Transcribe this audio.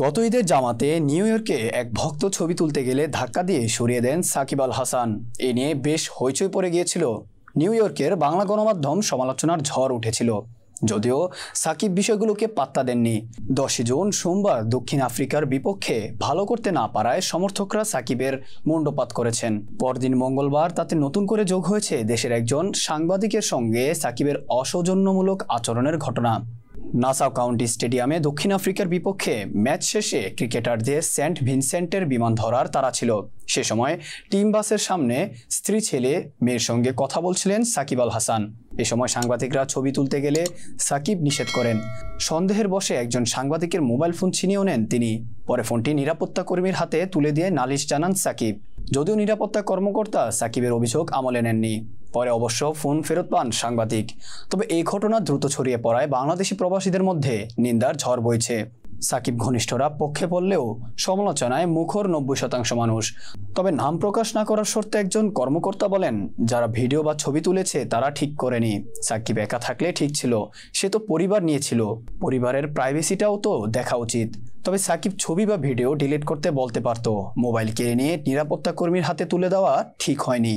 গত ঈদের জামাতে নিউ ইয়র্কে এক ভক্ত ছবি তুলতে গেলে ধাক্কা দিয়ে সরিয়ে দেন সাকিব আল হাসান। এ নিয়ে বেশ হইচই পড়ে গিয়েছিল। নিউ ইয়র্কের বাংলা গণমাধ্যম সমালোচনার ঝড় উঠেছিল, যদিও সাকিব বিষয়গুলোকে পাত্তা দেননি। 10 জুন সোমবার দক্ষিণ আফ্রিকার বিপক্ষে ভালো করতে না পারায় সমর্থকরা সাকিবের মুণ্ডপাত করেছেন। পরদিন মঙ্গলবার তাতে নতুন করে যোগ হয়েছে দেশের একজন সাংবাদিকের সঙ্গে সাকিবের অসৌজন্যমূলক আচরণের ঘটনা। নাসাউ কাউন্টি স্টেডিয়ামে দক্ষিণ আফ্রিকার বিপক্ষে ম্যাচ শেষে ক্রিকেটারদের সেন্ট ভিনসেন্টের বিমান ধরার তাড়া ছিল। সে সময় টিম বাসের সামনে স্ত্রী ছেলে মেয়ের সঙ্গে কথা বলছিলেন সাকিব আল হাসান। এ সময় সাংবাদিকরা ছবি তুলতে গেলে সাকিব নিষেধ করেন। সন্দেহের বশে একজন সাংবাদিকের মোবাইল ফোন ছিনিয়েও নেন তিনি। পরে ফোনটি নিরাপত্তা কর্মীর হাতে তুলে দিয়ে নালিশ জানান সাকিব। যদিও নিরাপত্তা কর্মকর্তা সাকিবের অভিযোগ আমলে নেননি। পরে অবশ্য ফোন ফেরত পান সাংবাদিক। তবে এই ঘটনা দ্রুত ছড়িয়ে পড়ায় বাংলাদেশি প্রবাসীদের মধ্যে নিন্দার ঝড় বইছে। সাকিব ঘনিষ্ঠরা পক্ষে পড়লেও সমালোচনায় মুখর 90% মানুষ। তবে নাম প্রকাশ না করার শর্তে একজন কর্মকর্তা বলেন, যারা ভিডিও বা ছবি তুলেছে তারা ঠিক করেনি। সাকিব একা থাকলে ঠিক ছিল, সে তো পরিবার নিয়েছিল, পরিবারের প্রাইভেসিটাও তো দেখা উচিত। তবে সাকিব ছবি বা ভিডিও ডিলিট করতে বলতে পারত, মোবাইল কেড়ে নিয়ে নিরাপত্তা কর্মীর হাতে তুলে দেওয়া ঠিক হয়নি।